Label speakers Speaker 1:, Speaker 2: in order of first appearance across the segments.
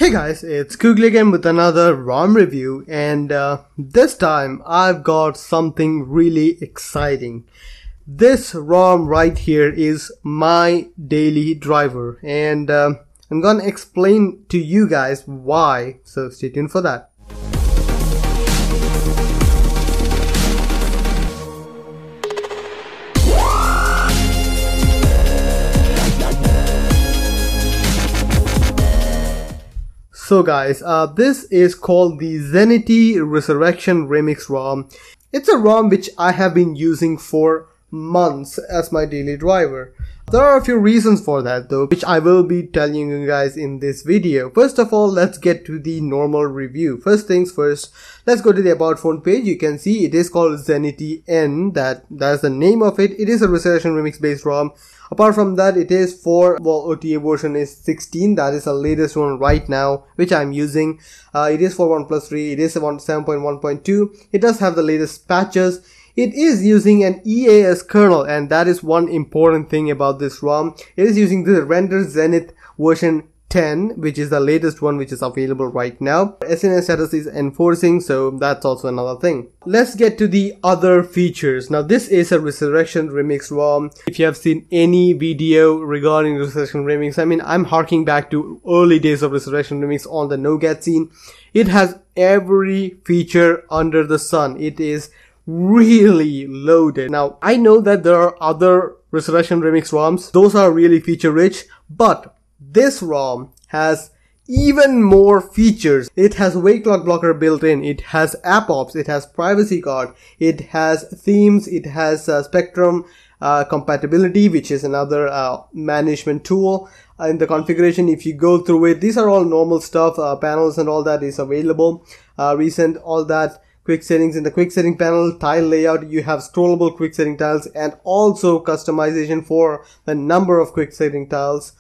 Speaker 1: Hey guys, it's Kugli again with another ROM review, and this time I've got something really exciting. This ROM right here is my daily driver, and I'm gonna explain to you guys why, so stay tuned for that. So guys, this is called the Zenity Resurrection Remix ROM. It's a ROM which I have been using for months as my daily driver. There are a few reasons for that though, which I will be telling you guys in this video. First of all, let's get to the normal review. First things first, let's go to the About Phone page. You can see it is called Zenity N, that's the name of it. It is a Resurrection Remix based ROM. Apart from that, it is for, well, OTA version is 16, that is the latest one right now, which I'm using. It is for OnePlus 3, it is 7.1.2, it does have the latest patches. It is using an EAS kernel, and that is one important thing about this ROM. It is using the Render Zenith version 10, which is the latest one which is available right now. SNS status is enforcing, so that's also another thing. Let's get to the other features. Now this is a Resurrection Remix ROM. If you have seen any video regarding Resurrection Remix, I mean, I'm harking back to early days of Resurrection Remix on the Nougat scene. It has every feature under the sun. It is really loaded. Now I know that there are other Resurrection Remix ROMs. Those are really feature rich, but this ROM has even more features. It has wake lock blocker built in, it has app ops, it has privacy guard, it has themes, it has Spectrum compatibility, which is another management tool. In the configuration, if you go through it, these are all normal stuff, panels and all that is available, recent, all that. Quick settings in the quick setting panel, tile layout, you have scrollable quick setting tiles and also customization for the number of quick setting tiles,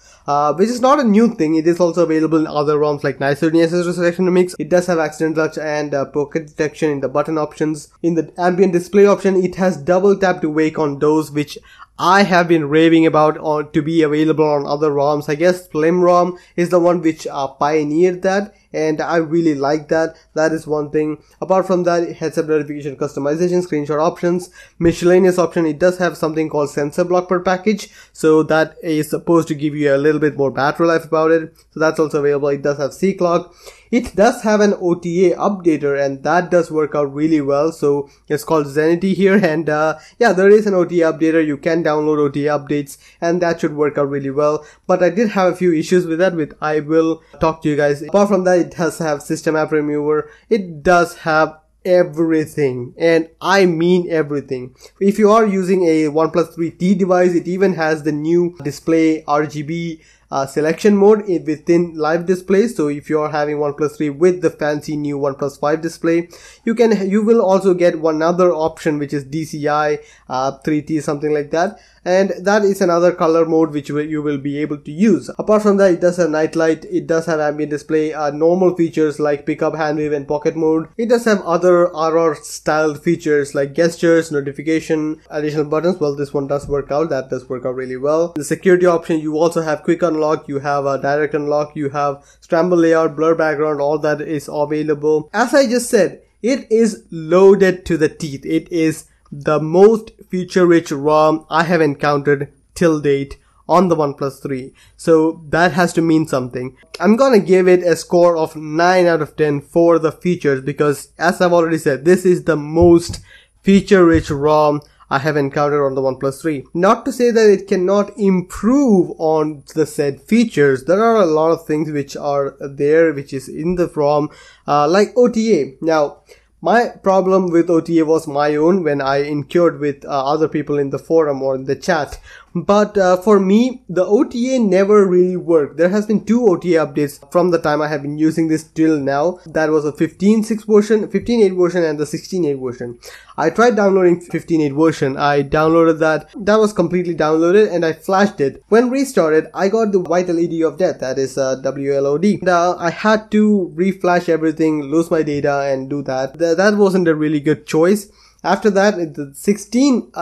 Speaker 1: which is not a new thing. It is also available in other ROMs like Nice30 Resurrection Remix. It does have accident touch and pocket detection in the button options. In the ambient display option, it has double tap to wake on doors, which I have been raving about to be available on other ROMs. I guess Slim ROM is the one which pioneered that, and I really like that. That is one thing. Apart from that, heads-up notification customization, screenshot options, miscellaneous option. It does have something called sensor block per package, so that is supposed to give you a little bit more battery life about it, so that's also available. It does have C-Clock. It does have an OTA updater, and that does work out really well. So it's called Zenity here, and yeah, there is an OTA updater. You can download OTA updates, and that should work out really well. But I did have a few issues with that, which I will talk to you guys. Apart from that, it does have system app remover. It does have everything, and I mean everything. If you are using a OnePlus 3T device, it even has the new display RGB selection mode within live display. So if you are having OnePlus 3 with the fancy new OnePlus 5 display, you will also get one other option, which is DCI 3T, something like that, and that is another color mode which you will be able to use. Apart from that, it does have night light, it does have ambient display, normal features like pickup, hand wave and pocket mode. It does have other RR styled features like gestures, notification, additional buttons. Well, this one does work out, that does work out really well. The security option, you also have quick unlock, you have a direct unlock, you have scramble layout, blur background, all that is available. As I just said, it is loaded to the teeth. It is the most feature-rich ROM I have encountered till date on the OnePlus 3. So that has to mean something. I'm gonna give it a score of 9 out of 10 for the features, because as I've already said, this is the most feature-rich ROM I have encountered on the OnePlus 3. Not to say that it cannot improve on the said features. There are a lot of things which are there, which is in the ROM, like OTA. Now, my problem with OTA was my own when I incurred with other people in the forum or in the chat. But for me, the OTA never really worked. There has been 2 OTA updates from the time I have been using this till now. That was a 15.6 version, 15.8 version and the 16.8 version. I tried downloading 15.8 version. I downloaded that. That was completely downloaded and I flashed it. When restarted, I got the white LED of death, that is WLOD. And, I had to reflash everything, lose my data and do that. That wasn't a really good choice. After that, in the 16.8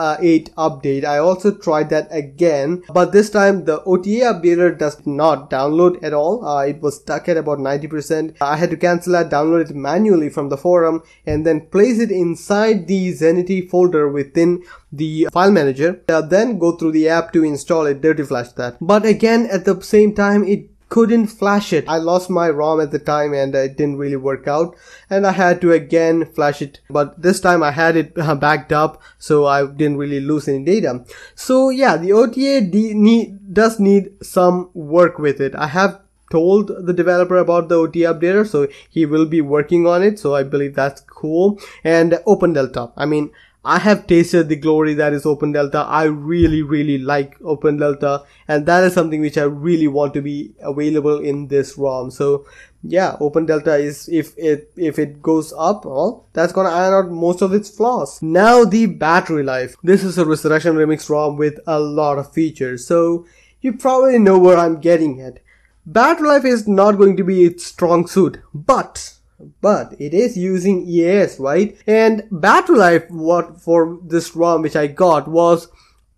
Speaker 1: update, I also tried that again, but this time the OTA updater does not download at all. It was stuck at about 90%. I had to cancel that, download it manually from the forum, and then place it inside the Zenity folder within the file manager. Then go through the app to install it, dirty flash that. But again, at the same time, it couldn't flash it. I lost my ROM at the time and it didn't really work out, and I had to again flash it, but this time I had it backed up, so I didn't really lose any data. So yeah, the OTA does need some work with it. I have told the developer about the OTA updater, so he will be working on it, so I believe that's cool. And OpenDelta, I mean, I have tasted the glory that is OpenDelta. I really like OpenDelta, and that is something which I really want to be available in this ROM. So yeah, OpenDelta is, if it goes up, well, that's gonna iron out most of its flaws. Now the battery life. This is a Resurrection Remix ROM with a lot of features, so you probably know where I'm getting at. Battery life is not going to be its strong suit, but it is using EAS, right? And battery life, what for this ROM which I got, was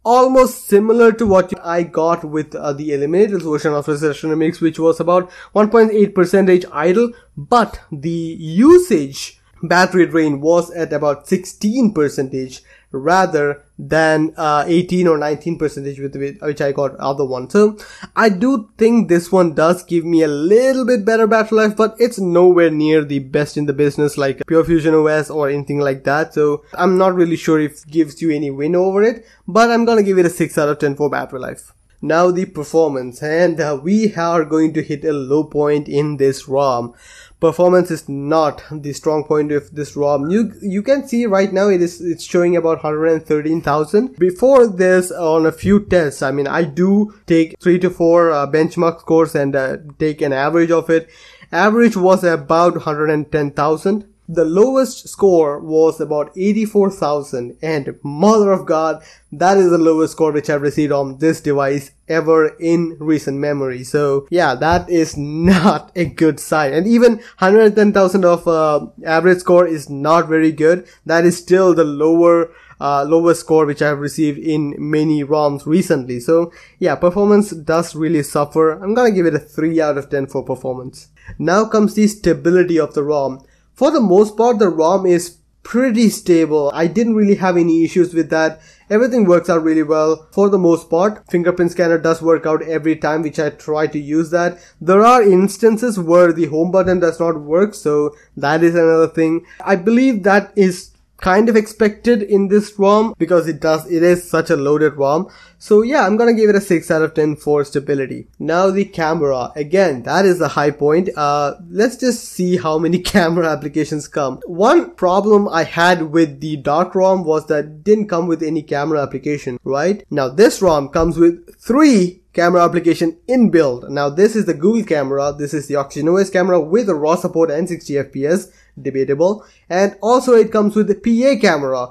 Speaker 1: almost similar to what I got with the eliminated version of Resurrection Remix, which was about 1.8% idle, but the usage battery drain was at about 16% rather than 18 or 19% with which I got other one. So I do think this one does give me a little bit better battery life, but it's nowhere near the best in the business like Pure Fusion OS or anything like that. So I'm not really sure if it gives you any win over it, but I'm gonna give it a 6 out of 10 for battery life. Now the performance, and we are going to hit a low point in this ROM. Performance is not the strong point of this ROM. You can see right now it's showing about 113,000. Before this, on a few tests, I mean, I do take 3 to 4 benchmark scores and take an average of it. Average was about 110,000. The lowest score was about 84,000, and mother of God, that is the lowest score which I've received on this device ever in recent memory. So yeah, that is not a good sign. And even 110,000 of average score is not very good. That is still the lowest score which I have received in many ROMs recently. So yeah, performance does really suffer. I'm gonna give it a 3 out of 10 for performance. Now comes the stability of the ROM. For the most part, the ROM is pretty stable. I didn't really have any issues with that. Everything works out really well for the most part. Fingerprint scanner does work out every time which I try to use that. There are instances where the home button does not work, so that is another thing. I believe that is kind of expected in this ROM because it is such a loaded ROM. So yeah, I'm gonna give it a 6 out of 10 for stability. Now the camera, again, that is the high point. Let's just see how many camera applications come. One problem I had with the dark ROM was that it didn't come with any camera application, right? Now this ROM comes with 3 camera application inbuilt. Now this is the Google camera, this is the OxygenOS camera with a RAW support and 60 FPS, debatable, and also it comes with the PA camera.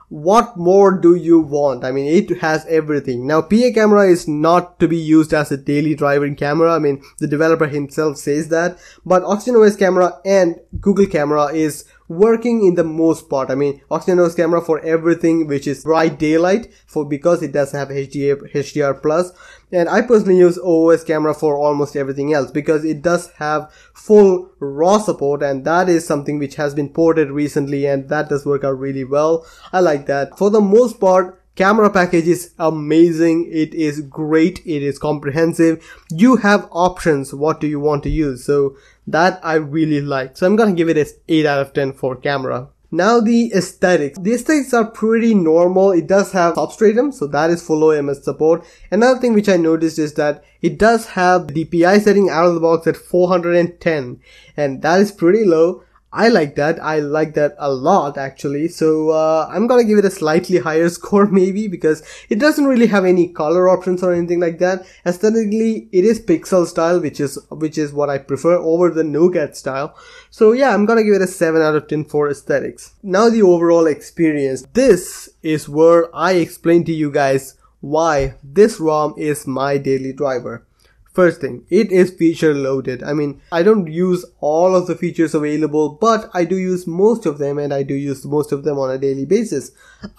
Speaker 1: What more do you want? I mean, it has everything. Now PA camera is not to be used as a daily driving camera. I mean, the developer himself says that, but OxygenOS camera and Google camera is working in the most part. I mean, OxygenOS camera for everything which is bright daylight, because it does have HDR plus, and I personally use OOS camera for almost everything else because it does have full RAW support, and that is something which has been ported recently, and that does work out really well. I like that. For the most part, camera package is amazing. It is great. It is comprehensive. You have options. What do you want to use? So that I really like. So I'm gonna give it a 8 out of 10 for camera. Now the aesthetics. The aesthetics are pretty normal. It does have substratum, so that is full OMS support. Another thing which I noticed is that it does have the DPI setting out of the box at 410, and that is pretty low. I like that. I like that a lot actually. So I'm gonna give it a slightly higher score maybe because it doesn't really have any color options or anything like that. Aesthetically, it is pixel style, which is what I prefer over the Nougat style. So yeah, I'm gonna give it a 7 out of 10 for aesthetics. Now the overall experience. This is where I explain to you guys why this ROM is my daily driver. First thing, it is feature loaded. I mean, I don't use all of the features available, but I do use most of them, and I do use most of them on a daily basis.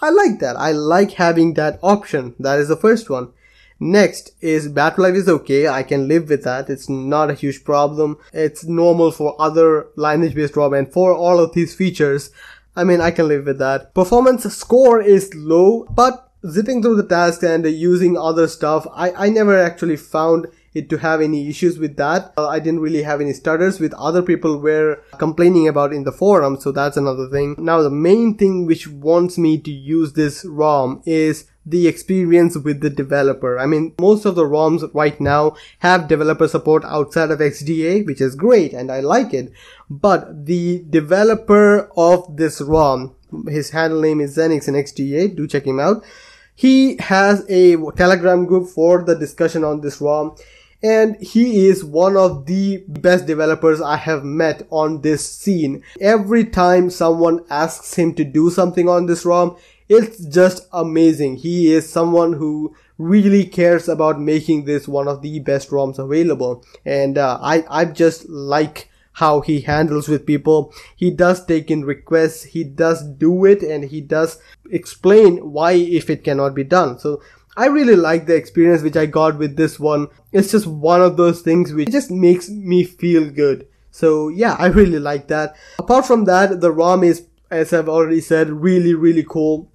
Speaker 1: I like that. I like having that option. That is the first one. Next is battery life is okay. I can live with that. It's not a huge problem. It's normal for other lineage based ROM, and for all of these features, I mean, I can live with that. Performance score is low, but zipping through the tasks and using other stuff, I never actually found it to have any issues with that. I didn't really have any stutters with other people were complaining about in the forum, so that's another thing. Now the main thing which wants me to use this ROM is the experience with the developer. I mean, most of the ROMs right now have developer support outside of XDA, which is great and I like it. But the developer of this ROM, his handle name is Zenix in XDA, do check him out. He has a Telegram group for the discussion on this ROM, and he is one of the best developers I have met on this scene. Every time someone asks him to do something on this ROM, it's just amazing. He is someone who really cares about making this one of the best ROMs available, and I just like how he handles with people. He does take in requests, he does do it, and he does explain why if it cannot be done. So I really like the experience which I got with this one. It's just one of those things which just makes me feel good. So yeah, I really like that. Apart from that, the ROM is, as I've already said, really cool.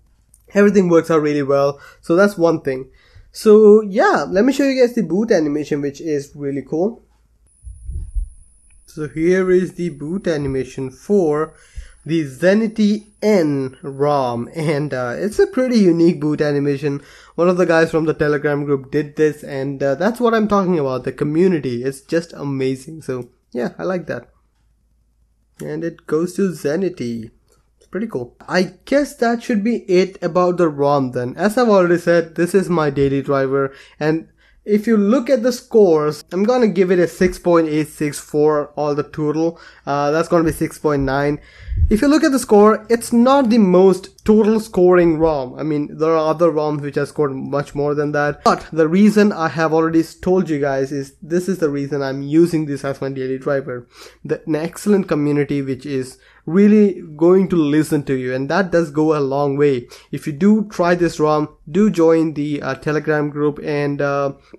Speaker 1: Everything works out really well. So that's one thing. So yeah, let me show you guys the boot animation, which is really cool. So here is the boot animation for the Zenity N ROM, and it's a pretty unique boot animation. One of the guys from the Telegram group did this, and that's what I'm talking about, the community. It's just amazing. So yeah, I like that. And it goes to Zenity. It's pretty cool. I guess that should be it about the ROM then. As I've already said, this is my daily driver, and if you look at the scores, I'm gonna give it a 6.86 for all the total. That's gonna be 6.9. If you look at the score, it's not the most total scoring ROM. I mean, there are other ROMs which have scored much more than that. But the reason I have already told you guys is this is the reason I'm using this as my daily driver. An excellent community which is really going to listen to you, and that does go a long way. If you do try this ROM, do join the Telegram group, and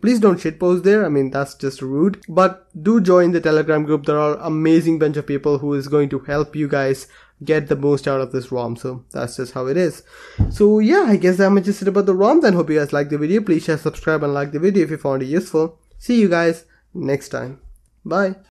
Speaker 1: please don't shitpost there. I mean, that's just rude, but do join the Telegram group. There are amazing bunch of people who is going to help you guys get the most out of this ROM. So that's just how it is. So yeah, I guess I'm just about the ROM then. Hope you guys liked the video. Please share, subscribe, and like the video if you found it useful. See you guys next time. Bye.